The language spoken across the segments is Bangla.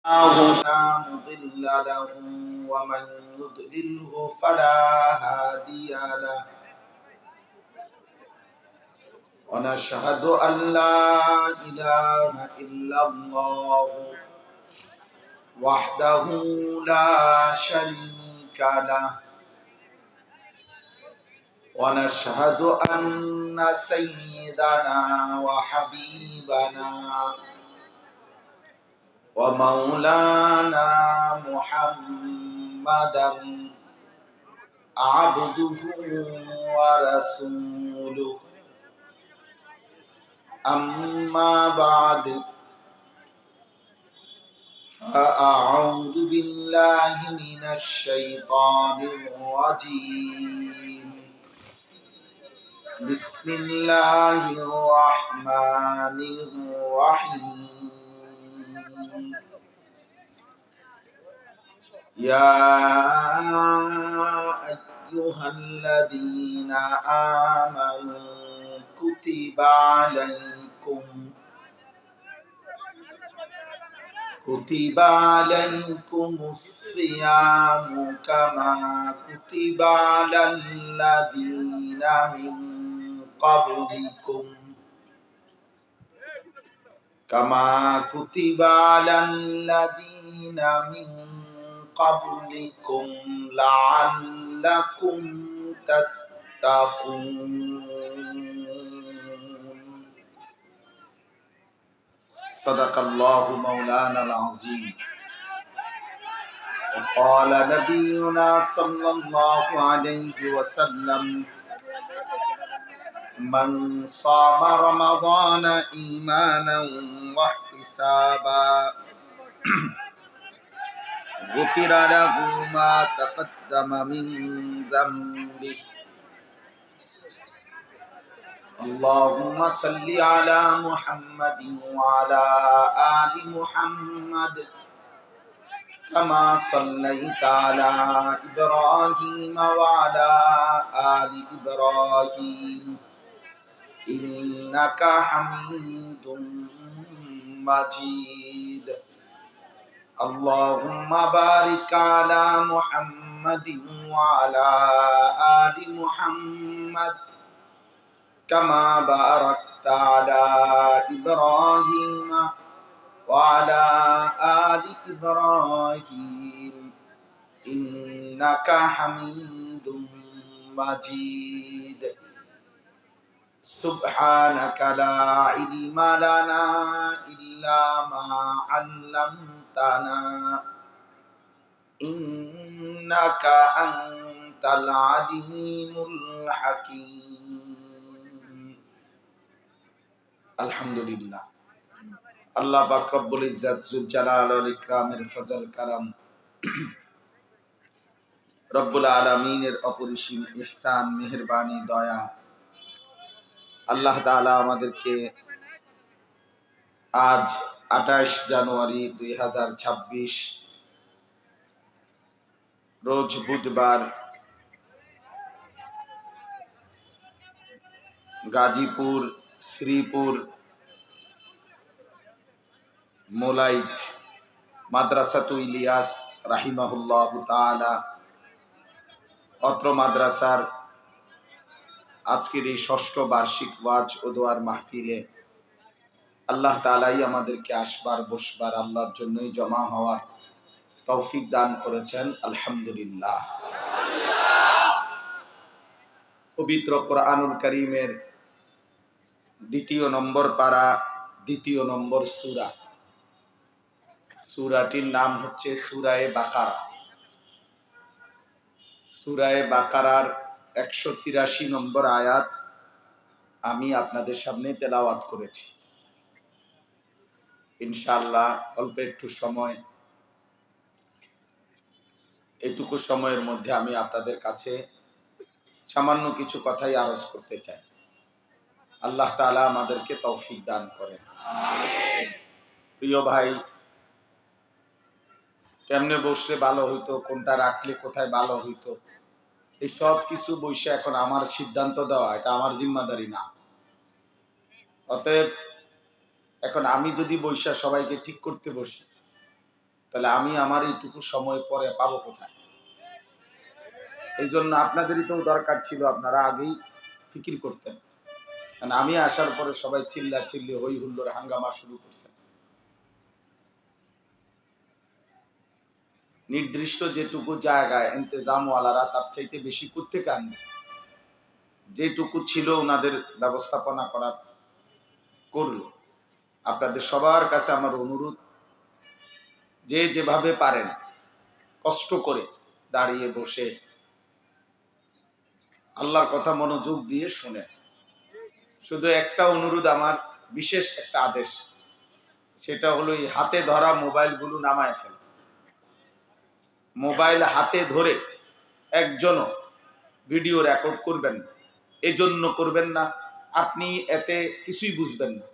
لا مضل له ومن يضلله فلا هادي له ونشهد أن لا إله إلا الله وحده لا شريك له ونشهد أن سيدنا وحبيبنا ومولانا محمدا عبده ورسوله أما بعد فأعوذ بالله من الشيطان الرجيم بسم الله الرحمن الرحيم يا أيها الذين آمنوا كتب عليكم الصيام كتب على الذين من قبلكم كتب على الذين من قبلكم لعلكم تتقون صدق الله مولانا العظيم وقال نبينا صلى الله عليه وسلم من صام رمضان إيمانا واحتسابا غفر له ما تقدم من ذنبه اللهم صل على محمد وعلى آل محمد كما صليت على إبراهيم وعلى آل إبراهيم إنك حميد مجيد اللهم بارك على محمد وعلى آل محمد كما باركت على إبراهيم وعلى آل إبراهيم إنك حميد مجيد سبحانك لا علم لنا إلا ما علمتنا إنك أنت العليم الحكيم الحمد لله আল্লাহ পাক রব্বুল ইজ্জত যুল জালাল ওয়াল ইকরামের ফজল কারাম রব্বুল আলামিনের অপরিসীম ইহসান মেহেরবানি দয়া আল্লাহ তাআলা আমাদেরকে আজ 28 জানুয়ারি 2026 রোজ বুধবার গাজীপুর শ্রীপুর মোলাইত মাদ্রাসাতু ইলিয়াস রাহিমাহুল্লাহু তাআলা অত্র মাদ্রাসার আজকের এই ষষ্ঠ বার্ষিক ওয়াজ ও দোয়ার মাহফিলে আল্লাহ তাআলাই আমাদেরকে আসবার বসবার আল্লাহর জন্যই জমা হওয়ার তৌফিক দান করেছেন আলহামদুলিল্লাহ। পবিত্র কোরআনুল কারীমের 2 নম্বর পারা 2 নম্বর সূরা, সূরাটির নাম হচ্ছে সূরায়ে বাকারা। সূরায়ে বাকারার 183 নম্বর আয়াত আমি আপনাদের সামনে তেলাওয়াত করেছি। ইনশাআল্লাহ অল্প একটু সময়, এটুকু সময়ের মধ্যে আমি আপনাদের কাছে সামান্য কিছু কথাই আরজ করতে চাই। আল্লাহ তাআলা আমাদেরকে তৌফিক দান করেন। আমিন। প্রিয় ভাই, কেমনে বসলে ভালো হইতো, কোনটা রাখলে কোথায় ভালো হইতো, এই সব কিছু বসে এখন আমার সিদ্ধান্ত দেওয়া এটা আমার জিম্মাদারি না। অতএব এখন আমি যদি বৈশা সবাইকে ঠিক করতে বসি, তাহলে আমি আমার এইটুকু সময় পরে পাবো কোথায়? এই জন্য আপনাদেরই তো দরকার ছিল, আপনারা আগেই ফিকির করতেন। কারণ আমি আসার পরে সবাই চিল্লা চিল্লি হই হুল্লোড় হাঙ্গামা শুরু করছেন। নির্দিষ্ট যেটুকু জায়গায় ইন্তেজামওয়ালারা তার চাইতে বেশি কোত্থেকে আনবে? যেটুকু ছিল ওনাদের ব্যবস্থাপনা করার করলো। আপনাদের সবার কাছে আমার অনুরোধ, যে যেভাবে পারেন কষ্ট করে দাঁড়িয়ে বসে আল্লাহর কথা মনোযোগ দিয়ে শুনেন। শুধু একটা অনুরোধ আমার, বিশেষ একটা আদেশ, সেটা হলো এই হাতে ধরা মোবাইলগুলো নামায় ফেল। মোবাইল হাতে ধরে একজনও ভিডিও রেকর্ড করবেন না। এজন্য করবেন না, আপনি এতে কিছুই বুঝবেন না।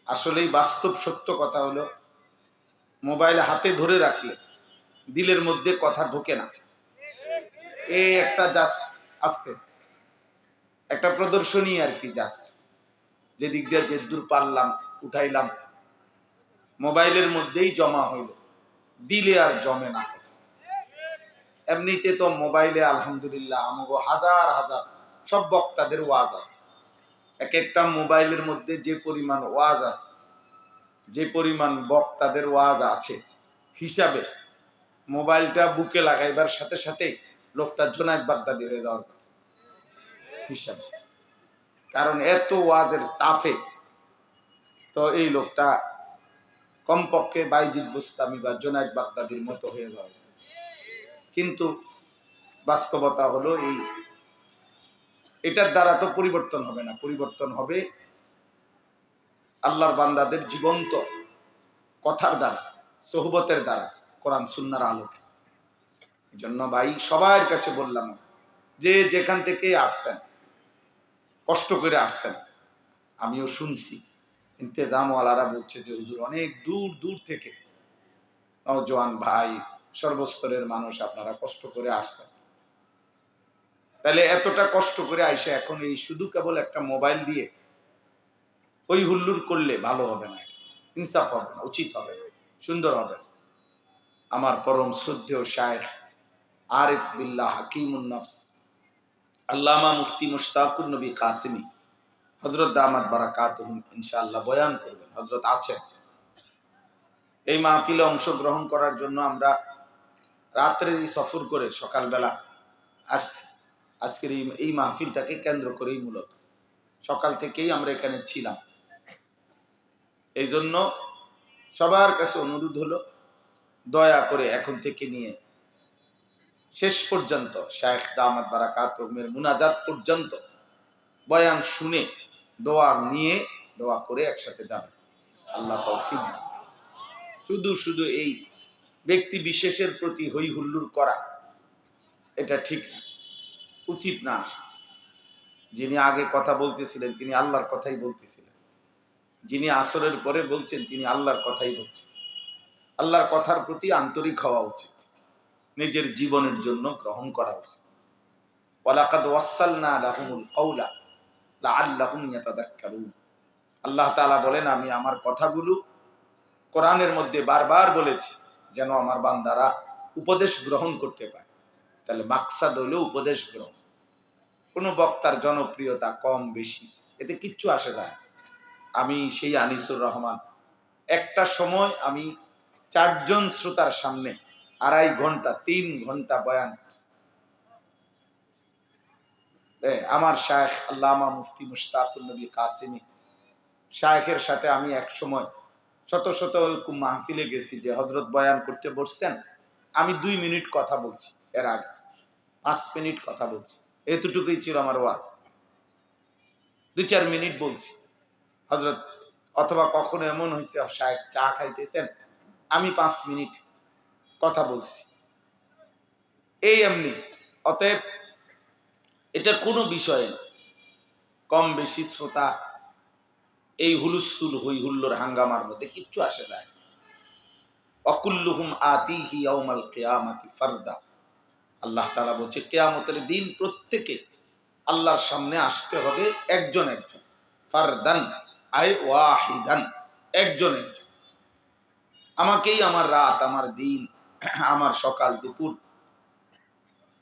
আসলেই বাস্তব সত্য কথা হলো, মোবাইল হাতে ধরে রাখলে দিলের মধ্যে কথা ঢোকে না। এই একটা জাস্ট আজকে একটা প্রদর্শনী আর কি, জাস্ট যেদিক দিয়ে যে দূর পারলাম উঠাইলাম, মোবাইলের মধ্যেই জমা হইল, দিলে আর জমে না। এমনিতে তো মোবাইলে আলহামদুলিল্লাহ আমাগো হাজার হাজার সব বক্তাদের ওয়াজ আছে। এক একটা মোবাইলের মধ্যে যে পরিমাণ ওয়াজ আছে, যে পরিমাণ বক্তাদের ওয়াজ আছে, হিসাবে মোবাইলটা বুকে লাগাইবার সাথে সাথে লোকটা জুনায়েদ বাগদাদি হয়ে যাওয়ার কথা হিসাবে। কারণ এত ওয়াজের তাফে তো এই লোকটা কমপক্ষে বাইজিদ বুস্তামি বা জুনায়েদ বাগদাদির মতো হয়ে যাওয়া উচিত। কিন্তু বাস্তবতা হলো এটার দ্বারা তো পরিবর্তন হবে না। পরিবর্তন হবে আল্লাহর বান্দাদের জীবন্ত কথার দ্বারা, সোহবতের দ্বারা, কোরআন সুন্নাহর আলোকে। জন্য ভাই সবার কাছে বললাম, যে যেখান থেকে আসছেন, কষ্ট করে আসছেন, আমিও শুনছি ইন্তেজামওয়ালারা বলছে যে হুজুর অনেক দূর দূর থেকে নওজোয়ান ভাই, সর্বস্তরের মানুষ আপনারা কষ্ট করে আসছেন। তাহলে এতটা কষ্ট করে আইসে এখন এই শুধু কেবল একটা মোবাইল দিয়ে ওই হুল্লুর করলে ভালো হবে না, ইনসাফ হবে না, উচিত হবে না, সুন্দর হবে না। আমার পরম শ্রদ্ধেয় শায়েখ আরিফ বিল্লাহ হাকিমুন নফস আল্লামা মুফতি মুশতাকুর নবী কাসিমি হযরত দামাত বারাকাতুহুম ইনশাআল্লাহ বয়ান করবেন। হযরত আছেন। এই মাহফিলে অংশগ্রহণ করার জন্য আমরা রাত্রে সফর করে সকালবেলা আসছি। আজকের এই মাহফিলটাকে কেন্দ্র করেই মূলত সকাল থেকেই আমরা এখানে ছিলাম। এই জন্য সবার কাছে অনুরোধ হলো, দয়া করে এখন থেকে নিয়ে শেষ পর্যন্ত শায়েখ দামাত বারাকাতুহুমের মুনাজাত পর্যন্ত বয়ান শুনে দোয়া নিয়ে দোয়া করে একসাথে যাবেন। আল্লাহ তৌফিক দান। শুধু শুধু এই ব্যক্তি বিশেষের প্রতি হই হুল্লুর করা এটা ঠিক না, উচিত না। যিনি আগে কথা বলতেছিলেন তিনি আল্লাহর কথাই বলতেছিলেন, যিনি আসরের পরে বলছেন তিনি আল্লাহর কথাই বলছেন। আল্লাহর কথার প্রতি আন্তরিক হওয়া উচিত, নিজের জীবনের জন্য গ্রহণ করা উচিত। ওয়ালাকাদ ওয়াসালনা লাহুমুল কাওলা লাআল্লাহুম ইয়াতাযাক্কারুন। আল্লাহ তাআলা বলেন, আমি আমার কথাগুলো কোরআনের মধ্যে বারবার বলেছি যেন আমার বান্দারা উপদেশ গ্রহণ করতে পারে। তাহলে মাকসাদ হলো উপদেশ গ্রহণ। কোন বক্তার জনপ্রিয়তা কম বেশি এতে কিচ্ছু আসে যায় না। আমি সেই আনিসুর রহমান, একটা সময় আমি 4 জন শ্রোতার সামনে 2.5 ঘন্টা 3 ঘন্টা বয়ান করছি। আমার শায়েখ আল্লামা মুফতি মুশতাকুর নবী কাসিমি শায়েখের সাথে আমি এক সময় শত শত মাহফিলে গেছি, যে হযরত বয়ান করতে বসছেন, আমি 2 মিনিট কথা বলছি, এর আগে 5 মিনিট কথা বলছি, এতটুকুই ছিল আমার ওয়াজ। 2-4 মিনিট বলছি হযরত, অথবা কখনো এমন হয়েছে শায়েখ চা খাইতেছেন, আমি 5 মিনিট কথা বলছি, এই এমনি। অতএব এটা কোনো বিষয় না, কম বেশি শ্রোতা এই হুলুস্থুল হই হুল্লোর হাঙ্গামার মধ্যে কিচ্ছু আসে যায় না। অকুল্লুহুম আতিহি ইয়াউমাল কিয়ামাতি ফারদা। আল্লাহ তাআলা বলছে কিয়ামতের দিন প্রত্যেকে আল্লাহর সামনে আসতে হবে একজন একজন, ফারদান আই ওয়াহিদান, একজন একজন। আমাকেই আমার রাত, আমার দিন, আমার সকাল দুপুর,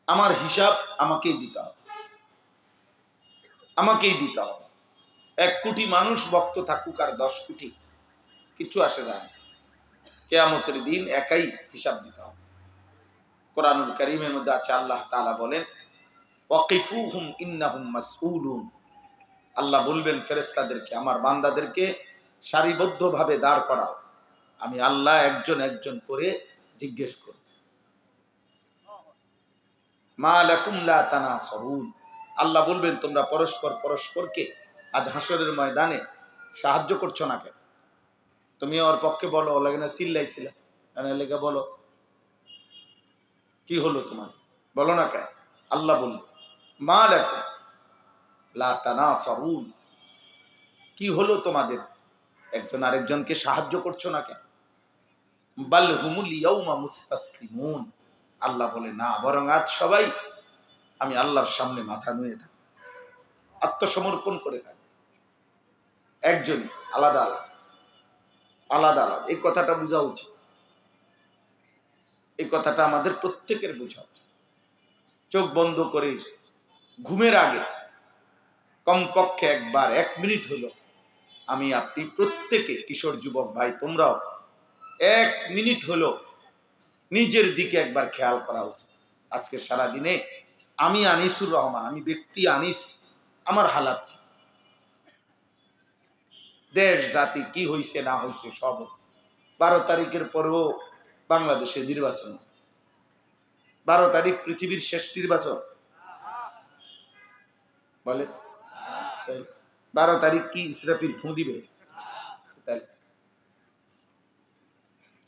আমার হিসাব আমাকেই দিতে হবে, আমাকেই দিতে হবে। 1 কোটি মানুষ ভক্ত থাকুক আর 10 কোটি, কিছু আসে যায় না। কিয়ামতের দিন একাই হিসাব দিতে হবে। কোরআনুল কারীমের মধ্যে আছে, আল্লাহ তাআলা বলেন ওয়াকিফুহুম ইন্নাহুম মাসউলুন। আল্লাহ বলবেন ফেরেশতাদেরকে, আমার বান্দাদেরকে সারিবদ্ধভাবে দাঁড় করাও, আমি আল্লাহ একজন একজন করে জিজ্ঞেস করব। মা লাকুম লা তানাসারুন। আল্লাহ বলবেন তোমরা পরস্পর পরস্পরকে আজ হাসরের ময়দানে সাহায্য করছো না কেন? তুমি ওর পক্ষে বলো, ও লাগে না চিল্লাইছিল, লেগে বলো কি হলো তোমার, বলো না কেন? আল্লাহ বলল মা লাকুম লা তানাসারুন, কি হলো তোমাদের, একজন আরেকজনকে সাহায্য করছো না কেন? বাল হুমুল ইয়াউমা মুস্তাসলিমুন। আল্লাহ বলে না, বরং আজ সবাই আমি আল্লাহর সামনে মাথা নুয়ে থাকি, আত্মসমর্পণ করে থাকি। একজনই, আলাদা আলাদা, আলাদা আলাদা। এই কথাটা বোঝা উচিত, এই কথাটা আমাদের প্রত্যেকের বোঝা উচিত। চোখ বন্ধ করে ঘুমের আগে কমপক্ষে একবার 1 মিনিট হলো আমি আপনি প্রত্যেকে, কিশোর যুবক ভাই তোমরাও 1 মিনিট হলো নিজের দিকে একবার খেয়াল করা উচিত। আজকে সারা দিনে আমি আনিসুর রহমান, আমি ব্যক্তি আনিস, আমার হালাত কি, দেশ জাতি কি হইছে না হইছে সব। 12 তারিখের পরেও বাংলাদেশে নির্বাচন, 12 তারিখ পৃথিবীর শেষ নির্বাচন বলে। 12 তারিখ কি ইসরাফিল ফু দিবে?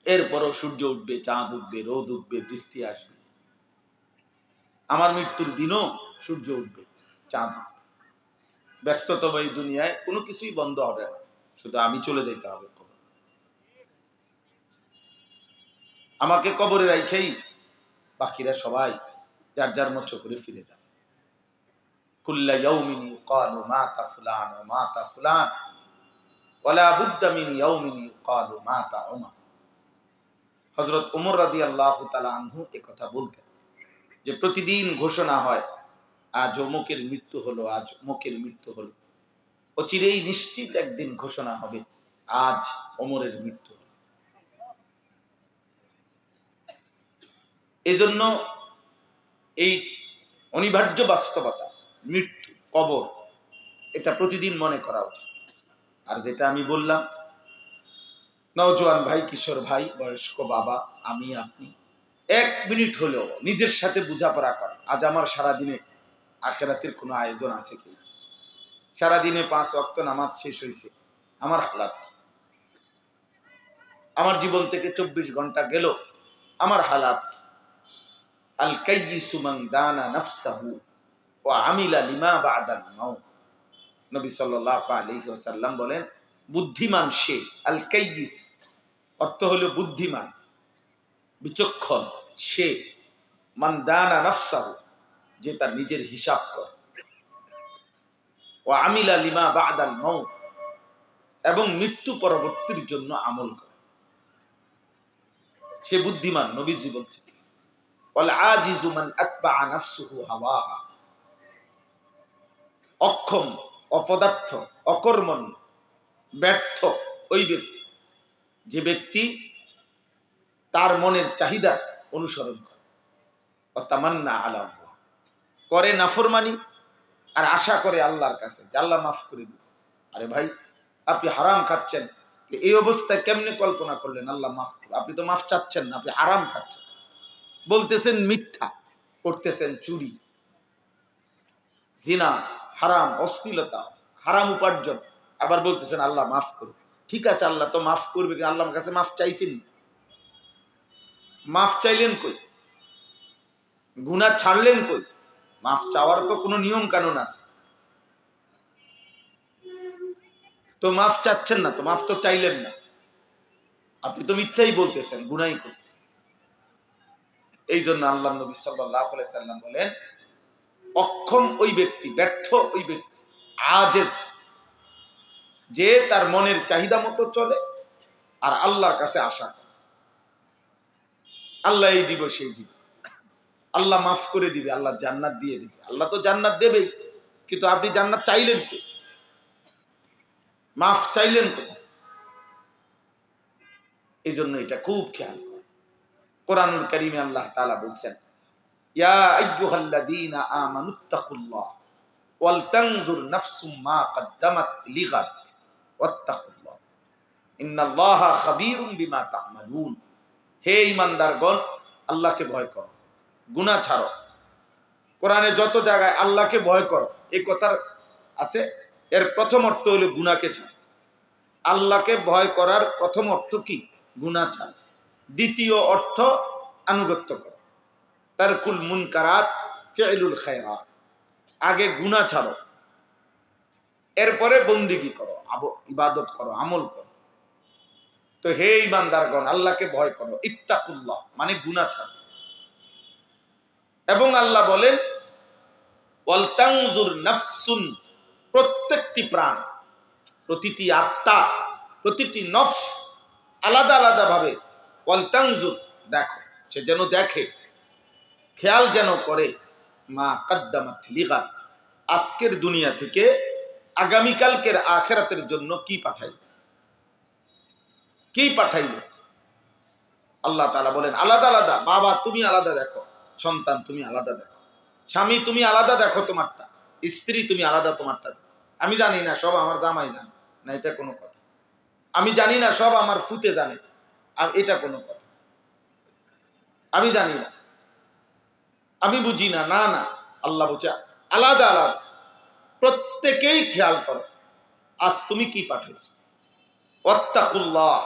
এরপরও সূর্য উঠবে, চাঁদ উঠবে, রোদ উঠবে, বৃষ্টি আসবে। আমার মৃত্যুর দিনও সূর্য উঠবে, চাঁদ উঠবে। ব্যস্ততম এই দুনিয়ায় কোনো কিছুই বন্ধ হবে না, শুধু আমি চলে যেতে হবে। আমাকে কবরে রাইখেই বাকিরা সবাই যার যার মতো করে ফিরে যাবে। কুল্লা ইয়াউমিন ইউকালু মাতা ফুলান ওয়া মাতা ফুলান ওয়ালা বুদ্দা মিন ইয়াউমিন ইউকালু মাতা উমর। হযরত ওমর রাদিয়াল্লাহু তাআলা আনহু এই কথা বলতেন যে প্রতিদিন ঘোষণা হয় আজ অমুকের মৃত্যু হলো, আজ অমুকের মৃত্যু হলো। অচিরেই নিশ্চিত একদিন ঘোষণা হবে আজ ওমরের মৃত্যু হলো। এজন্য এই অনিবার্য বাস্তবতা, মৃত্যু, কবর, এটা প্রতিদিন মনে করা উচিত। আর যেটা আমি বললাম, নওজোয়ান ভাই, কিশোর ভাই, বয়স্ক বাবা, আমি আপনি 1 মিনিট হলেও নিজের সাথে বোঝাপড়া করা, আজ আমার সারাদিনে আখিরাতের কোনো আয়োজন আছে কি? সারাদিনে 5 ওয়াক্ত নামাজ শেষ হয়েছে, আমার হালাত কি? আমার জীবন থেকে 24 ঘন্টা গেল, আমার হালাত কি? আল কাইয়িসু মান দানা নাফসাহু ওয়া আমিলা লিমা বা'দাল মাউত। নবী সাল্লাল্লাহু আলাইহি ওয়াসাল্লাম বলেন বুদ্ধিমান সে, আল কাইয়িস অর্থ হলো বুদ্ধিমান, বিচক্ষণ সে, মান দানা নাফসাহু যে তার নিজের হিসাব করে, ওয়া আমিলা লিমা বা'দাল মাউত এবং মৃত্যু পরবর্তীর জন্য আমল করে, সে বুদ্ধিমান। নবীজি বলছেন ওয়াল আজিজু মান আতবা'a নাফসুহু হাওয়াহা। অক্ষম, অপদার্থ, অকর্মণ্য, ব্যর্থ ওই ব্যক্তি যে ব্যক্তি তার মনের চাহিদা অনুসরণ করে, অতামান্না আলা আল্লাহ, করে নাফরমানি আর আশা করে আল্লাহর কাছে যে আল্লাহ মাফ করে দিবে। আরে ভাই, আপনি হারাম খাচ্ছেন, এই অবস্থায় কেমনে কল্পনা করলেন আল্লাহ মাফ করবে? আপনি তো মাফ চাচ্ছেন না, আপনি হারাম খাচ্ছেন, বলতেছেন মিথ্যা, করতেছেন চুরি, জিনা, হারাম, অশ্লীলতা, হারাম উপার্জন, আবার বলতেছেন আল্লাহ মাফ করবে। ঠিক আছে, আল্লাহ তো মাফ করবে, আল্লাহর কাছে মাফ চাইছেন, মাফ চাইলেন কই? গুনাহ ছাড়লেন কই? মাফ চাওয়ার তো কোনো নিয়ম কানুন আছে, তো মাফ চাচ্ছেন না, তো মাফ তো চাইলেন না, আপনি তো মিথ্যাই বলতেছেন, গুনাহই করতেছেন। এই জন্য আল্লাহ নবী সাল্লাল্লাহু আলাইহি সাল্লাম বলেন অক্ষম ওই ব্যক্তি, ব্যর্থ ওই ব্যক্তি, আজেজ যে তার মনের চাহিদা মতো চলে আর আল্লাহর কাছে আশা করে। আল্লাহ এই দিব সেই দিব, আল্লাহ মাফ করে দিবে, আল্লাহ জান্নাত দিয়ে দিবে। আল্লাহ তো জান্নাত দেবেই, কিন্তু আপনি জান্নাত চাইলেন কই? মাফ চাইলেন কোথায়? এই জন্য এটা খুব খেয়াল করেন। কোরআনুল কারীমে আল্লাহ তাআলা বলছেন, ইয়া আইয়ুহাল্লাযীনা আমানুত্তাকুল্লাহ ওয়াল তানজুর নাফসুম মা কদ্দামাত লিগাদ ওয়াত্তাকুল্লাহ ইন্নাল্লাহা খাবীরুম বিমা তা'মালুন। হে ঈমানদারগণ, আল্লাহকে ভয় করো, গুনাহ ছাড়ো। কোরআনে যত জায়গায় আল্লাহকে ভয় করো এই কথার আছে, এর প্রথম অর্থ হলো গুনাহকে ছাড়ো। আল্লাহকে ভয় করার প্রথম অর্থ কি? গুনাহ ছাড়ো। দ্বিতীয় অর্থ আনুগত্য করো, তারকুল মুনকারাত ফি'লুল খায়রাত। আগে গুনাহ ছাড়ো, এরপরে বন্দেগী করো, ইবাদত করো, আমল করো। তো হে ঈমানদারগণ, আল্লাহকে ভয় করো, ইত্তাকুল্লাহ মানে গুনাহ ছাড়ো। এবং আল্লাহ বলেন ওয়াল তানজুর নাফসুন, প্রত্যেকটি প্রাণ, প্রতিটি আত্মা, প্রতিটি নফস আলাদা আলাদা ভাবে ওয়াল তানজুর দেখো, সে যেন দেখে, খেয়াল যেন করে, মা কদ্দামাত লিগাদ, আজকের দুনিয়া থেকে আগামীকালকের আখিরাতের জন্য কি পাঠাইল, কি পাঠাইল। আল্লাহ তাআলা বলেন আলাদা আলাদা। বাবা তুমি আলাদা দেখো, সন্তান তুমি আলাদা দেখো, স্বামী তুমি আলাদা দেখো তোমারটা, স্ত্রী তুমি আলাদা তোমারটা দেখো। আমি জানি না, সব আমার জামাই জানে না, এটা কোনো কথা। আমি জানি না, সব আমার ফুতে জানে, আর এটা কোনো কথা। আমি জানি না, আমি বুঝি না, না না। আল্লাহ বলছে আলাদা আলাদা, প্রত্যেকেই খেয়াল করো আজ তুমি কি পাঠিয়েছো। ওয়াত্তাকুল্লাহ,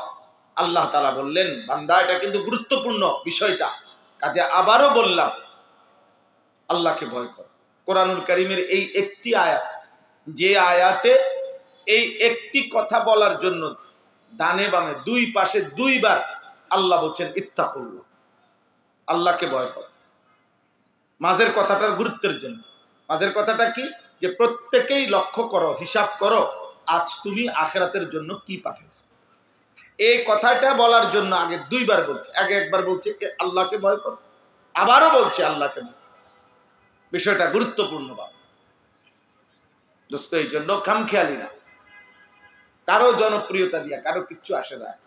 আল্লাহ তাআলা বললেন বান্দা এটা কিন্তু গুরুত্বপূর্ণ বিষয়টা, কাজে আবারও বললাম আল্লাহকে ভয় করো। কোরআনুল কারীমের এই একটি আয়াত, যে আয়াতে এই একটি কথা বলার জন্য ডানে বামে দুই পাশে দুইবার আল্লাহ বলছেন ইত্তাকুল্লাহ, আল্লাহকে ভয় করো। মাঝের কথাটার গুরুত্বের জন্য। মাঝের কথাটা কি? যে প্রত্যেকেই লক্ষ্য করো, হিসাব করো আজ তুমি আখিরাতের জন্য কি পাঠিয়েছো। এই কথাটা বলার জন্য আগে দুইবার বলছে, আগে একবার বলছে আল্লাহকে ভয় করো, আবারও বলছে আল্লাহকে ভয়। বিষয়টা গুরুত্বপূর্ণ বাবা দোস্ত। এই জন্য খামখেয়ালি না, কারো জনপ্রিয়তা দিয়া কারো কিচ্ছু আসে যায়।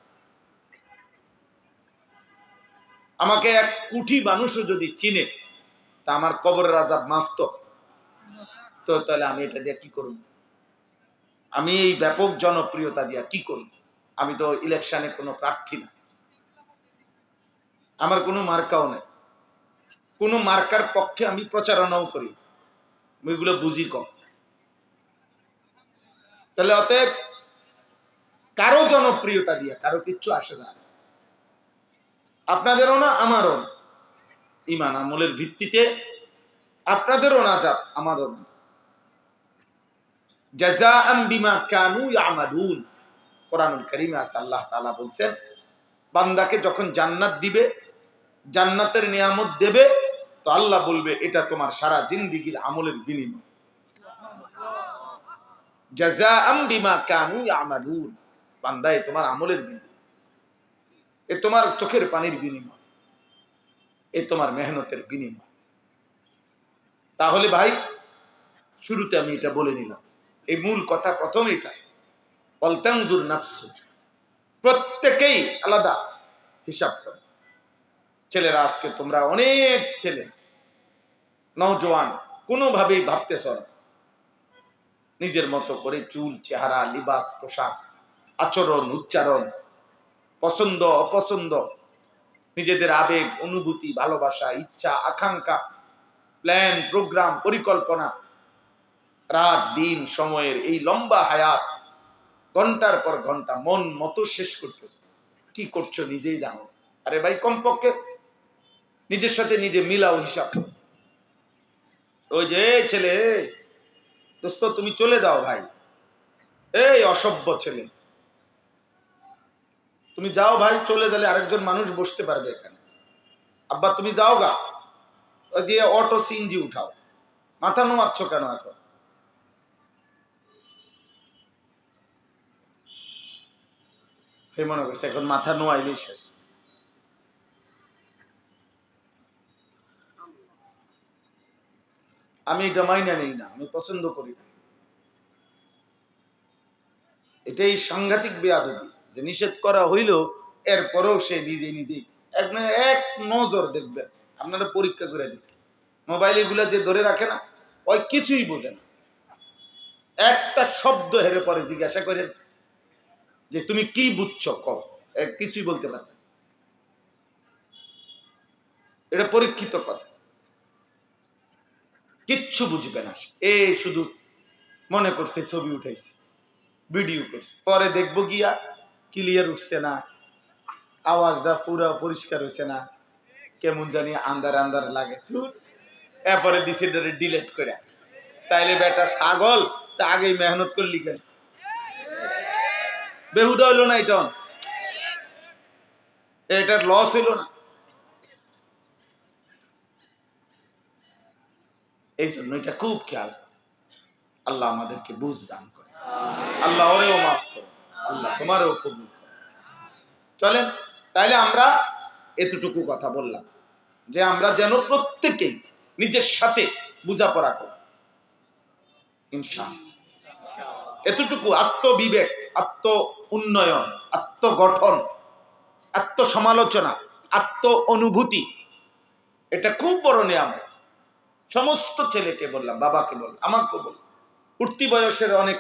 আমাকে 1 কোটি মানুষও যদি চিনে, তা আমার কবরের আযাব মাফ তো। তো তাহলে আমি এটা দিয়ে কি করব? আমি এই ব্যাপক জনপ্রিয়তা দিয়া কি করব? আমি তো ইলেকশনে কোনো প্রার্থী না, আমার কোনো মার্কাও নাই, কোনো মার্কার পক্ষে আমি প্রচারণাও করি, আমি এগুলো বুঝি কম। তাহলে অতএব কারো জনপ্রিয়তা দিয়া কারো কিচ্ছু আসে না, আপনাদেরও না আমারও না। ঈমান আমলের ভিত্তিতে আপনাদেরও নাজাত আমারও নাজাত। জাযাআম বিমা কানু ইয়ামালুন, কোরআনুল কারীমে আছে আল্লাহ তাআলা বলছেন বান্দাকে যখন জান্নাত দিবে, জান্নাতের নিয়ামত দেবে, তো আল্লাহ বলবে এটা তোমার সারা জিন্দেগীর আমলের বিনিময়। জাযাআম বিমা কানু ইয়ামালুন, বান্দা এ তোমার আমলের বিনিময়, এ তোমার চোখের পানির বিনিময়, এ তোমার মেহনতের বিনিময়। তাহলে ভাই শুরুতে আমি এটা বলে নিলাম, এই মূল কথা প্রথম এটা, ওয়াল তানজুর নাফসু, প্রত্যেকেই আলাদা হিসাব করে। ছেলেরা আজকে তোমরা অনেক ছেলে নওজোয়ান কোনোভাবেই ভাবতেছ না, নিজের মতো করে চুল, চেহারা, লিবাস, পোশাক, আচরণ, উচ্চারণ, পছন্দ অপছন্দ, নিজেদের আবেগ, অনুভূতি, ভালোবাসা, ইচ্ছা, আকাঙ্ক্ষা, প্ল্যান, প্রোগ্রাম, পরিকল্পনা, রাত দিন সময়ের এই লম্বা হায়াত ঘন্টার পর ঘন্টা মন মতো শেষ করতেছ। কি করছো নিজেই জানো। আরে ভাই কমপক্ষে নিজের সাথে নিজে মিলাও, হিসাব। ওই যে ছেলে, দোস্ত তুমি চলে যাও ভাই, এই অসভ্য ছেলে, তুমি যাও ভাই, চলে গেলে আরেকজন মানুষ বসতে পারবে এখানে। আব্বা তুমি যাও গা, ওই যে অটো সিএনজি উঠাও, মাথা নোয়াচ্ছ কেন এখন? মনে করছে এখন মাথা নোয়াইলেই শেষ। আমি এটা মাইনা নেই না, আমি পছন্দ করি না। এটাই সাংঘাতিক বেয়াদবি যে নিষেধ করা হইল এরপরেও সে নিজে নিজেই এক নজর দেখবেন। আপনারা পরীক্ষা করে দেখেন, মোবাইল এগুলা যে ধরে রাখে না, ওই কিছুই বোঝে না। একটা শব্দ হেরে পরে জিজ্ঞাসা করেন যে তুমি কি বুঝছো, কও, কিছুই বলতে পারবে। এটা পরীক্ষিত কথা, কিচ্ছু বুঝবে না। এ শুধু মনে করছে ছবি উঠাইছে, ভিডিও করছে, পরে দেখবো গিয়া ক্লিয়ার উঠছে না, আওয়াজটা পুরো পরিষ্কার হয়েছে না, কেমন জানি আন্দার আন্দার লাগে। এরপরে দিছে ডিলেট করে। তাইলে বেটা ছাগল, তা আগেই মেহনত করলি কেন? বেহুদা হইল না এটা? এটার লস হইল না? এই জন্য এটা খুব খেয়াল। আল্লাহ আমাদেরকে বুঝ দান করে, আল্লাহ ওরেও মাফ করে, আল্লাহ তোমারও কবুল করে। চলেন তাইলে আমরা এতটুকু কথা বললাম যে আমরা যেন প্রত্যেকেই নিজের সাথে বোঝাপড়া করি, ইনশাআল্লাহ। এতটুকু আত্মবিবেক, আত্ম উন্নয়ন, আত্মগঠন, আত্মসমালোচনা, আত্ম অনুভূতি, এটা খুব বড় নিয়ামত। সমস্ত ছেলেকে বললাম, বাবাকে বললাম, আমাকে বললাম, উঠতি বয়সের অনেক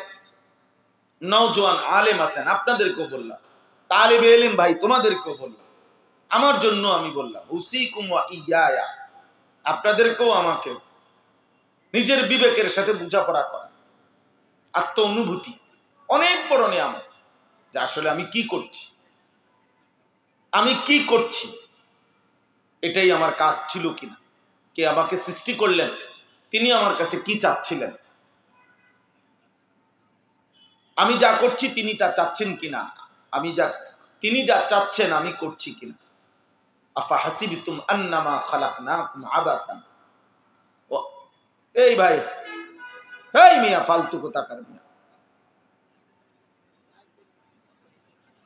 নওজোয়ান আলেম আছেন, আপনাদেরকেও বললাম, তালিবে ইলম ভাই তোমাদেরকেও বললাম, আমার জন্য আমি বললাম, উসিকুম ওয়া ইয়া, আপনাদেরকেও আমাকে নিজের বিবেকের সাথে বোঝাপড়া করা, আত্ম অনুভূতি অনেক বড় নিয়ামত। যে আসলে আমি কি করছি, আমি কি করছি, এটাই আমার কাজ ছিল কিনা, কে আমাকে সৃষ্টি করলেন, তিনি আমার কাছে কি চাচ্ছিলেন, আমি যা করছি তিনি তা চাচ্ছেন কিনা, তিনি যা চাচ্ছেন আমি করছি কিনা। আফা হাসিবতুম আন্নামা খালাকনাকুম আবাতান। এই ভাই, এই মিয়া ফালতু কোথাকার মিয়া,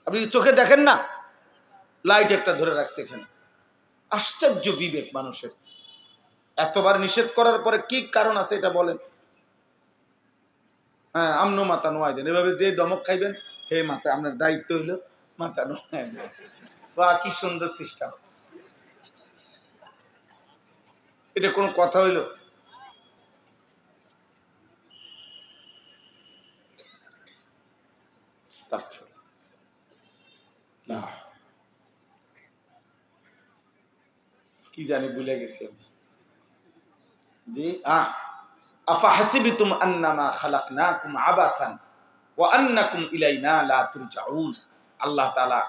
আপনি চোখে দেখেন না লাইট একটা ধরে রাখছে এখানে। আশ্চর্য বিবেক মানুষের। এতবার নিষেধ করার পরে কি কারণ আছে এটা বলেন? হ্যাঁ, আমনো মাথা নোয়াই দেন, এভাবে যে দমক খাইবেন, হে মাথা আপনার দায়িত্ব হইলো মাথা নোয়াই দেন। বা কি সুন্দর সিস্টেম, এটা কোন কথা হইল? কি জানি ভুলে গেছি জি। আফা হাসিবতুম আন্নামা খালাকনাকুম আবাতান ওয়া আন্নাকুম ইলাইনা লা তুরজাউন। আল্লাহ তাআলা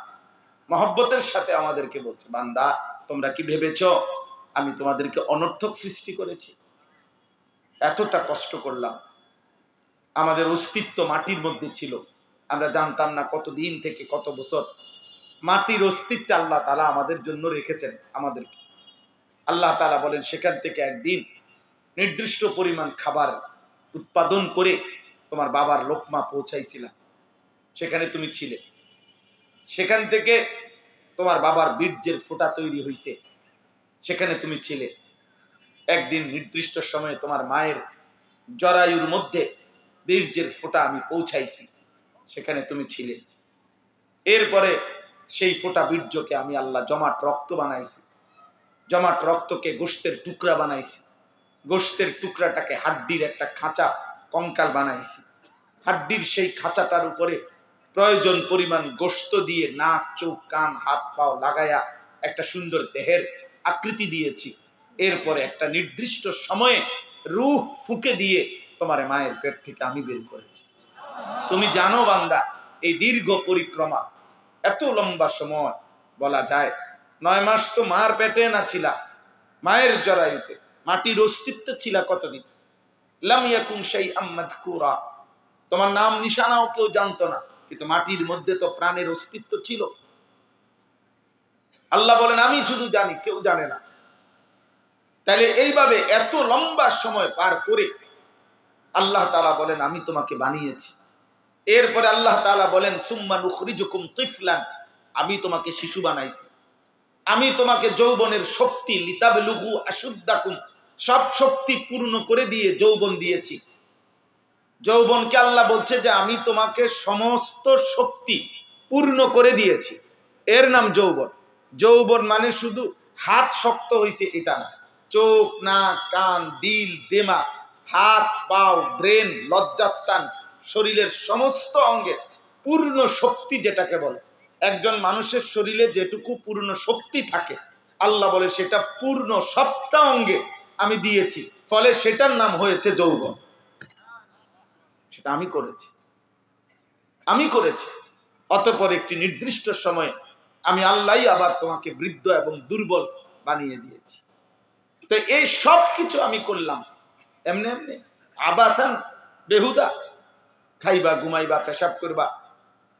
মহব্বতের সাথে আমাদেরকে বলছে, বান্দা তোমরা কি ভেবেছো আমি তোমাদেরকে অনর্থক সৃষ্টি করেছি? এতটা কষ্ট করলাম, আমাদের অস্তিত্ব মাটির মধ্যে ছিল, আমরা জানতাম না কতদিন থেকে, কত বছর মাটির অস্তিত্ব আল্লাহ তাআলা আমাদের জন্য রেখেছেন আমাদেরকে। আল্লাহ তাআলা বলেন, সেখান থেকে একদিন নির্দিষ্ট পরিমাণ খাবার উৎপাদন করে তোমার বাবার লোকমা পৌঁছাইছিলাম, সেখানে তুমি ছিলে। সেখান থেকে তোমার বাবার বীর্যের ফোঁটা তৈরি হয়েছে, সেখানে তুমি ছিলে। একদিন নির্দিষ্ট সময়ে তোমার মায়ের জরায়ুর মধ্যে বীর্যের ফোঁটা আমি পৌঁছাইছি, সেখানে তুমি ছিলে। এরপরে সেই ফোঁটা বীর্যকে আমি আল্লাহ জমাট রক্ত বানাইছি, জমাট রক্তকে গোশতের টুকরা বানাইছি, গোশতের টুকরাটাকে হাড্ডির একটা খাঁচা কঙ্কাল বানাইছি, হাড্ডির সেই খাঁচাটার উপরে প্রয়োজন পরিমাণ গোশত দিয়ে নাক, চোখ, কান, হাত পাও লাগায়া একটা সুন্দর দেহের আকৃতি দিয়েছি। এরপরে একটা নির্দিষ্ট সময়ে রূহ ফুঁকে দিয়ে তোমার মায়ের পেট থেকে আমি বের করেছি। তুমি জানো বান্দা, এই দীর্ঘ পরিক্রমা, এত লম্বা সময়, বলা যায় 9 মাস তো মার পেটে না ছিলা, মায়ের জরায়ুতে মাটির অস্তিত্ব ছিল কতদিন? লাম ইয়াকুন শাইআম মাযকুরা, তোমার নাম নিশানাও কেউ জানতো না, কিন্তু মাটির মধ্যে তো প্রাণের অস্তিত্ব ছিল। আল্লাহ বলেন আমি শুধু জানি, কেউ জানে না। তাহলে এইভাবে এত লম্বা সময় পার করে আল্লাহ তাআলা বলেন আমি তোমাকে বানিয়েছি। এরপরে আল্লাহ তাআলা বলেন সুম্মা নুখরিজুকুম তিফলান, আমি তোমাকে শিশু বানাইছি, আমি তোমাকে যৌবনের শক্তি লিতাবলুগু আশুদ্দাকুম, সব শক্তি পূর্ণ করে দিয়ে যৌবন দিয়েছি। যৌবনকে আল্লাহ বলছে যে আমি তোমাকে সমস্ত শক্তি পূর্ণ করে দিয়েছি, এর নাম যৌবন। যৌবন মানে শুধু হাত শক্ত হয়েছে এটা না, চোখ, নাক, কান, দিল, দিমাগ, হাত, পাও, ব্রেন, লজ্জাস্থান, শরীরের সমস্ত অঙ্গে পূর্ণ শক্তি যেটাকে বলে। একজন মানুষের শরীরে যেটুকু পূর্ণ শক্তি থাকে আল্লাহ বলে সেটা পূর্ণ সবটা অঙ্গে আমি দিয়েছি, ফলে সেটার নাম হয়েছে যৌবন। সেটা আমি করেছি, আমি করেছি। অতঃপর একটি নির্দিষ্ট সময়ে আমি আল্লাহই আবার তোমাকে বৃদ্ধ এবং দুর্বল বানিয়ে দিয়েছি। তো এই সব কিছু আমি করলাম এমনি এমনি আবাসান, বেহুদা। খাইবা, ঘুমাইবা, পেশাব করবা,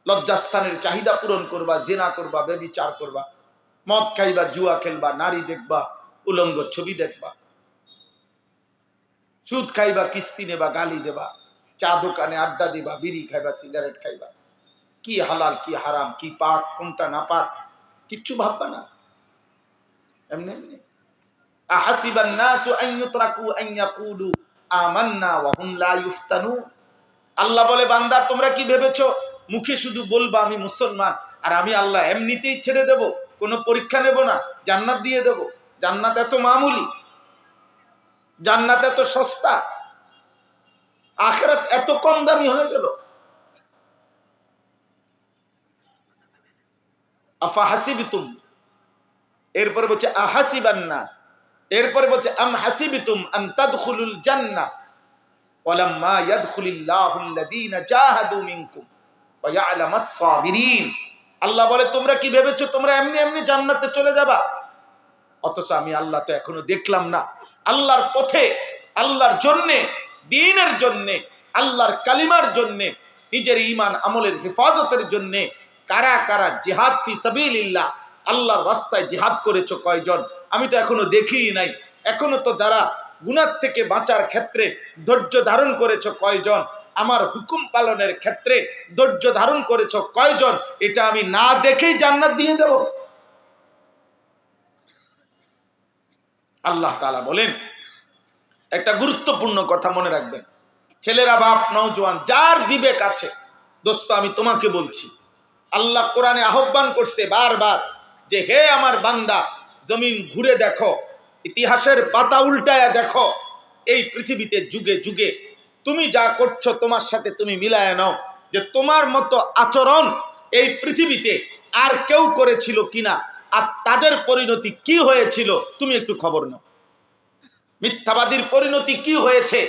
লজ্জাস্থানের চাহিদা পূরণ করবা, জিনা করবা, ব্যভিচার করবা, মদ খাইবা, জুয়া খেলবা, নারী দেখবা, উলঙ্গ ছবি দেখবা, সুদ খাইবা, কিস্তি নেবা, গালি দেবা, চা দোকানে আড্ডা দিবা, বিড়ি খাইবা, সিগারেট খাইবা, কি হালাল কি হারাম, কি পাক কোনটা না পাক কিচ্ছু ভাববা না, এমনি এমনি। আহাসিবান নাসু আন ইউতরাকু আন ইয়াকুলু আমান্না ওয়া হুম লা ইফতানুন। আল্লাহ বলে বান্দা তোমরা কি ভেবেছো মুখে শুধু বলবা আমি মুসলমান আর আমি আল্লাহ এমনিতেই ছেড়ে দেব, কোনো পরীক্ষা নেব না, জান্নাত দিয়ে দেব? জান্নাত এত মামুলি, জান্নাত এত সস্তা, আখিরাত এত কম দামি হয়ে গেল? আফা হাসিবিতুম, এরপরে বলছে আহাসিবান নাস, এরপরে বলছে আম হাসিবিতুম আন তাদখুলুল জান্নাহ ওয়ালাম্মা ইয়াদখুলিল্লাহুল লাযীনা জাহাদু মিনকুম ওয়া ইয়ালামাস সাবিরিন। আল্লাহ বলে তোমরা কি ভেবেছো তোমরা এমনি এমনি জান্নাতে চলে যাবা? অথচ আমি আল্লাহ তো এখনো দেখলাম না আল্লাহর পথে, আল্লাহর জন্যে, দ্বীনের জন্যে, আল্লাহর কালিমার জন্যে, নিজের ঈমান আমলের হেফাজতের জন্যে কারা কারা জিহাদ ফি সাবিলিল্লাহ, আল্লাহর রাস্তায় জিহাদ করেছো কয়জন? আমি তো এখনো দেখিই নাই। এখনো তো যারা গুনাহ থেকে বাঁচার ক্ষেত্রে ধৈর্য ধারণ করেছো কয়জন? আমার হুকুম পালনের ক্ষেত্রে ধৈর্য ধারণ করেছো কয়জন? এটা আমি না দেখেই জান্নাত দিয়ে দেব? আল্লাহ তাআলা বলেন একটা গুরুত্বপূর্ণ কথা মনে রাখবেন, ছেলেরা, বাপ, নওজোয়ান, যার বিবেক আছে, দোস্ত আমি তোমাকে বলছি, আল্লাহ কোরআনে আহ্বান করছে বারবার যে হে আমার বান্দা, জমিন ঘুরে দেখো, ইতিহাসের পাতা উল্টায়া দেখো, এই পৃথিবীতে যুগে যুগে তুমি যা করছো তোমার সাথে তুমি মিলায় নাও যে তোমার মতো আচরণ এই পৃথিবীতে আর কেউ করেছিল কিনা, আর তাদের পরিণতি কি হয়েছিল তুমি একটু খবর নাও। মিথ্যাবাদীর পরিণতি কি হয়েছে?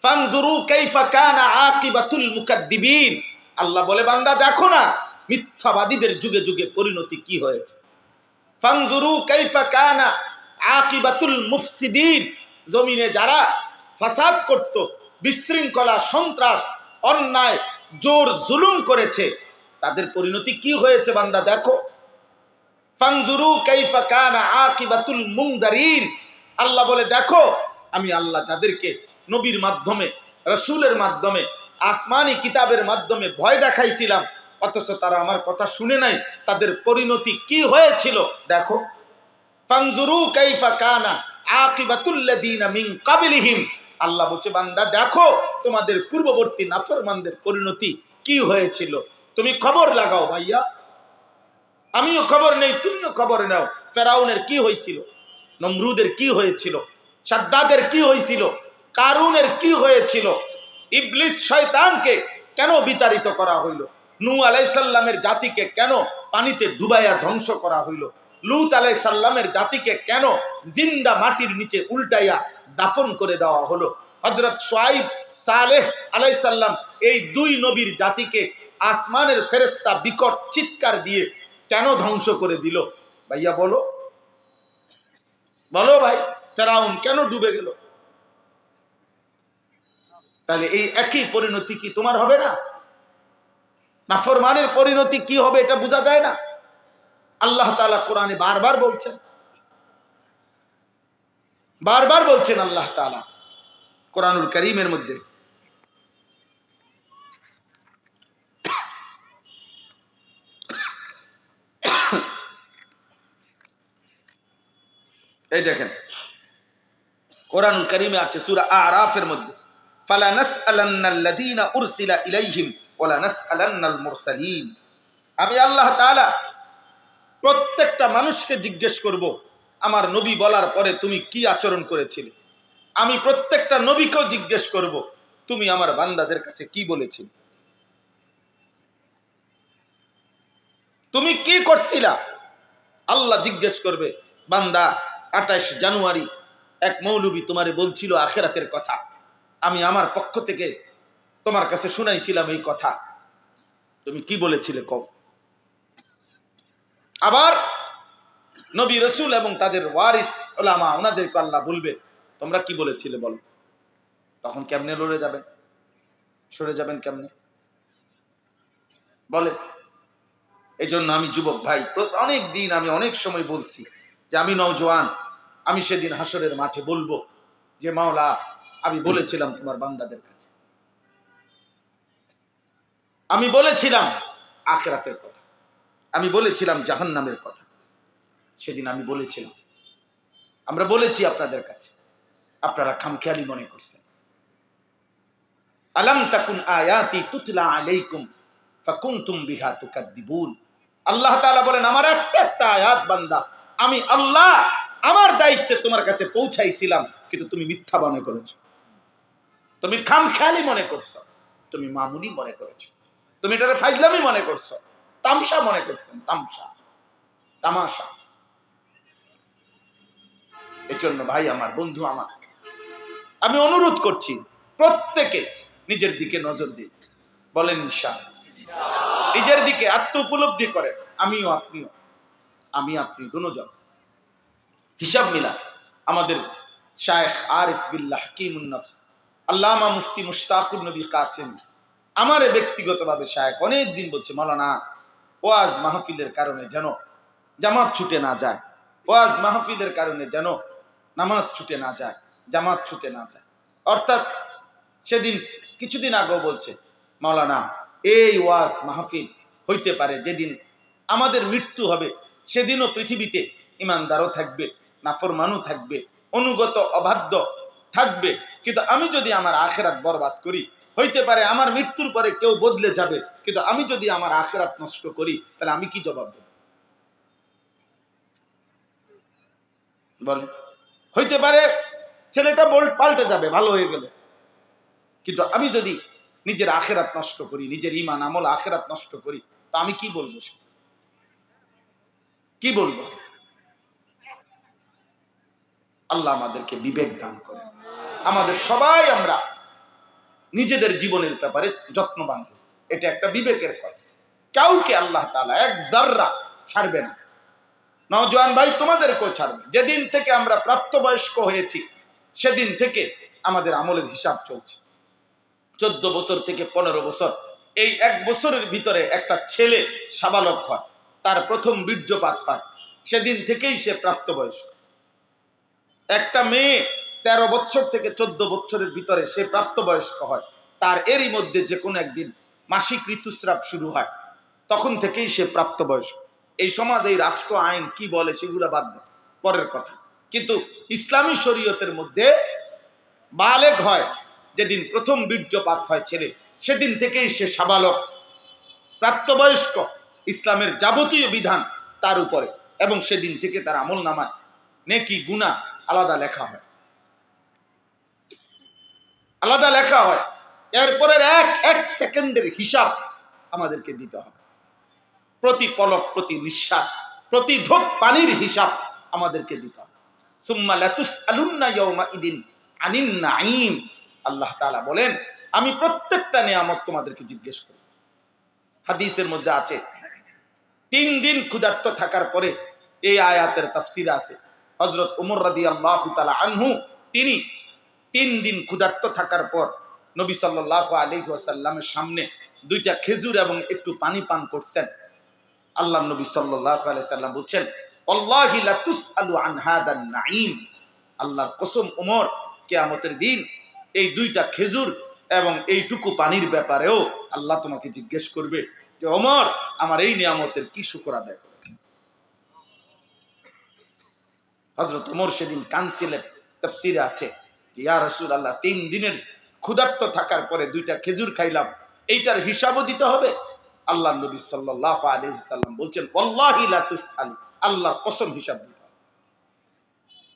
ফানজুরু কাইফা কানা আকিবাতুল মুকাদ্দিবিন। আল্লাহ বলে বান্দা দেখো না মিথ্যাবাদীদের যুগে যুগে পরিণতি কি হয়েছে। ফানজুরু কাইফা কানা আকিবাতুল মুফসিদিন। জমিনে যারা ফাসাদ করত, বিশৃঙ্খলা, সন্ত্রাস, অন্যায়, জোর জুলুম করেছে, তাদের পরিণতি কি হয়েছে বান্দা দেখো। ফানজুরু কাইফা কানা আকিবাতুল মুনদারিন। আল্লাহ বলে দেখো আমি আল্লাহ যাদেরকে নবীর মাধ্যমে, রাসূলের মাধ্যমে, আসমানি কিতাবের মাধ্যমে ভয় দেখাইছিলাম, অথচ তারা আমার কথা শুনে নাই, তাদের পরিণতি কি হয়েছিল দেখো। ফানজুরু কাইফা কানা আকিবাতুল লাযিনা মিন ক্বাবলিহিম। আল্লাহ বলছে বান্দা দেখো তোমাদের পূর্ববর্তী নাফরমানদের পরিণতি কি হয়েছিল। তুমি খবর লাগাও ভাইয়া, আমিও খবর নেই, তুমিও খবর নাও। ফেরাউনের কি হয়েছিল, নমরুদের কি হয়েছিল, সাদ্দাদের কি হয়েছিল, কারুনের কি হয়েছিল, ইবলিস শয়তানকে কেন বিতাড়িত করা হইল, নূহ আলাইহিস সালামের জাতিকে কেন পানিতে ডুবাইয়া ধ্বংস করা হইল, লূত আলাইহিস সালামের জাতিকে কেন জিন্দা মাটির নিচে উল্টাইয়া দাফন করে দেওয়া হলো, হযরত শুআয়ব, সালেহ আলাইহিস সালাম, এই দুই নবীর জাতিকে আসমানের ফেরেশতা বিকট চিৎকার দিয়ে কেন ধ্বংস করে দিল? ভাইয়া বলো, বলো ভাই, ফেরাউন কেন ডুবে গেল? তাহলে এই একই পরিণতি কি তোমার হবে না? নাফরমানের পরিণতি কি হবে এটা বোঝা যায় না? আল্লাহ তাআলা কোরআনে বারবার বলছেন, বারবার বলছেন আল্লাহ তাআলা কোরআনুল কারীমের মধ্যে। এই দেখেন কোরআনুল কারীমে আছে সূরা আরাফের মধ্যে, ফালা নাসআলান্নাল্লাযীনা উরসিলা ইলাইহিম ওয়ালা নাসআলান্নাল মুরসালিন। আমি আল্লাহ তাআলা প্রত্যেকটা মানুষকে জিজ্ঞেস করব আমার নবী বলার পরে তুমি কি আচরণ করেছিলে। আমি প্রত্যেকটা নবীকেও জিজ্ঞেস করব তুমি আমার বান্দাদের কাছে কি বলেছিলে, তুমি কি করছিলা। আল্লাহ জিজ্ঞেস করবে, বান্দা 28 জানুয়ারি এক মৌলবী তোমারে বলছিল আখিরাতের কথা, আমি আমার পক্ষ থেকে তোমার কাছে শুনাইছিলাম এই কথা, তুমি কি বলেছিলে কও। আবার নবী রাসূল এবং তাদের ওয়ারিস উলামা ওনাদেরকে আল্লাহ বলবে তোমরা কি বলেছিলে বলো। তখন কেমনে লড়ে যাবেন, সরে যাবেন কেমনে বলে। এই জন্য আমি যুবক ভাই অনেক দিন আমি অনেক সময় বলছি যে আমি নওজোয়ান, আমি সেদিন হাসরের মাঠে বলবো যে মাওলা আমি বলেছিলাম তোমার বান্দাদের কাছে, আমি বলেছিলাম আখিরাতের কথা, আমি বলেছিলাম জাহান্নামের কথা, সেদিন আমি বলেছিলাম, আমরা বলেছি আপনাদের কাছে, আপনারা খামখেয়ালি মনে করছেন। আলাম তাকুন আয়াতি তুতলা আলাইকুম ফাকুনতুম বিহা তুকাদ্দিবুন। আল্লাহ তাআলা বলেন আমার একটা আয়াত বান্দা আমি আল্লাহ আমার দায়িত্বে তোমার কাছে পৌঁছাইছিলাম, কিন্তু তুমি মিথ্যা মনে করেছো, তুমি খামখেয়ালি মনে করছো, তুমি মামুলি মনে করেছো, তুমি এটারে ফাজলামি মনে করছো, তামসা মনে করছেন, তামসা তামাশা। এজন্য ভাই আমার, বন্ধু আমার, আমি অনুরোধ করছি প্রত্যেকে নিজের দিকে নজর দিন, বলেন ইনশাআল্লাহ। নিজের দিকে আত্ম উপলব্ধি করেন, আমিও আপনিও, আমি আপনি দুজন হিসাব মিলা। আমাদের শায়েখ আরিফ বিল্লাহ হাকিমুন নফস আল্লামা মুফতি মুশতাকুর নবী কাসিম আমারে ব্যক্তিগতভাবে শায়েখ অনেক দিন বলছে মাওলানা ওয়াজ মাহফিলের কারণে যেন জামাত ছুটে না যায়, ওয়াজ মাহফিলের কারণে যেন নামাজ ছুটে না যায়, জামাত ছুটে না যায়। অর্থাৎ সেদিন কিছুদিন আগেও বলছে মাওলানা এই ওয়াজ মাহফিল হইতে পারে যেদিন আমাদের মৃত্যু হবে সেদিনও পৃথিবীতে ইমানদারও থাকবে, নাফরমানও থাকবে, অনুগত অবাধ্য থাকবে, কিন্তু আমি যদি আমার আখিরাত বরবাদ করি হইতে পারে আমার মৃত্যুর পরে কেউ বদলে যাবে, কিন্তু আমি যদি আমার আখিরাত নষ্ট করি তাহলে আমি কি জবাব দেব বলেন। হইতে পারে ছেলেটা পাল্টে যাবে, ভালো হয়ে গেল, কিন্তু আমি যদি নিজের আখিরাত নষ্ট করি, নিজের ঈমান আমল আখিরাত নষ্ট করি, তো আমি কি বলবো, কি বলবো। আল্লাহ আমাদেরকে বিবেক দান করে, আমাদের সবাই আমরা নিজেদের জীবনের ব্যাপারে যত্নবান হই, এটা একটা বিবেকের কথা। কাউকে আল্লাহ তাআলা এক যাররা ছাড়বে না। নওজোয়ান ভাই তোমাদেরকেও ছাড়বে। যেদিন থেকে আমরা প্রাপ্তবয়স্ক হয়েছি সেদিন থেকে আমাদের আমলের হিসাব চলছে। 14 বছর থেকে 15 বছর, এই 1 বছরের ভিতরে একটা ছেলে সাবালক হয়, তার প্রথম বীর্যপাত হয়, সেদিন থেকেই সে প্রাপ্তবয়স্ক। একটা মেয়ে 13 বছর থেকে 14 বছরের ভিতরে সে প্রাপ্তবয়স্ক হয়, তার এরই মধ্যে যে কোনো একদিন মাসিক ঋতুস্রাব শুরু হয়, তখন থেকেই সে প্রাপ্তবয়স্ক। এই সমাজ, এই রাষ্ট্র আইন কি বলে সেগুলো বাদ দেয়, পরের কথা। কিন্তু ইসলামী শরীয়তের মধ্যে বালেগ হয় যেদিন প্রথম বীর্যপাত হয় ছেলে, সেদিন থেকেই সে সাবালক, প্রাপ্তবয়স্ক, ইসলামের যাবতীয় বিধান তার উপরে, এবং সেদিন থেকে তার আমল নামায় নেকি গুনাহ আলাদা লেখা হয়, আলাদা লেখা হয়। এরপরের এক সেকেন্ডের হিসাব আমাদেরকে দিতে হবে, প্রতি পলক, প্রতি নিঃশ্বাস, প্রতি ঢোক পানির হিসাব আমাদেরকে দিতে হবে। সুম্মা লাতুসআলুন্না ইয়াওমাইদিন আনিন নাঈম। আল্লাহ তাআলা বলেন আমি প্রত্যেকটা নিয়ামত তোমাদেরকে জিজ্ঞেস করব। হাদিসের মধ্যে আছে 3 দিন ক্ষুধার্ত থাকার পরে, এই আয়াতের তাফসীর আছে, হযরত ওমর রাদিয়াল্লাহু তাআলা আনহু তিনি 3 দিন ক্ষুধার্ত থাকার পর নবী সাল্লাল্লাহু আলাইহি ওয়াসাল্লামের সামনে 2টা খেজুর এবং একটু পানি পান করছেন। আল্লাহর নবী সাল্লাল্লাহু আলাইহি সাল্লাম বলছেন আল্লাহি লা তুসআলু আন হাদান নাঈম। আল্লাহর কসম ওমর, কিয়ামতের দিন এই 2টা খেজুর এবং এইটুকু পানির ব্যাপারেও আল্লাহ তোমাকে জিজ্ঞেস করবে যে ওমর আমার এই নিয়ামতের কি শুকর আদায় করেছেন। হযরত ওমর সেদিন কাঁদছিলেন, তাফসীরে আছে ইয়া রাসূলুল্লাহ, 3 দিনের ক্ষুধার্ত থাকার পরে 2টা খেজুর খাইলাম, এইটার হিসাবও দিতে হবে? আল্লাহ নবী সাল্লাল্লাহু আলাইহি ওয়াসাল্লাম বলছেন, ওয়াল্লাহি লা তুসআল, আল্লাহর কসম হিসাব দিতে হবে,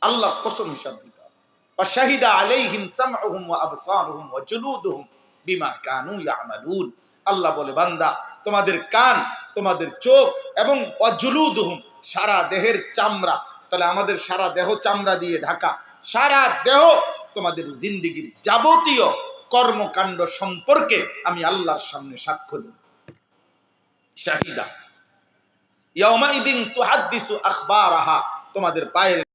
আল্লাহর কসম হিসাব দিতে হবে। ওয়া শাহিদা আলাইহিম সামউহুম ওয়া আবসারুহুম ওয়া জুলুদুহুম বিমা কানু ইয়ামালুন। আল্লাহ বলে, বান্দা, তোমাদের কান, তোমাদের চোখ এবং ওয়া জুলুদুহুম, সারা দেহের চামড়া, তাহলে আমাদের সারা দেহ চামড়া দিয়ে ঢাকা, সারা দেহ তোমাদের জিন্দেগীর যাবতীয় কর্মকাণ্ড সম্পর্কে আমি আল্লাহর সামনে সাক্ষ্য দেব। শাহিদা ইয়াউমাইদিন তুহাদ্দিসু আখবারাহা, তোমাদের পায়ের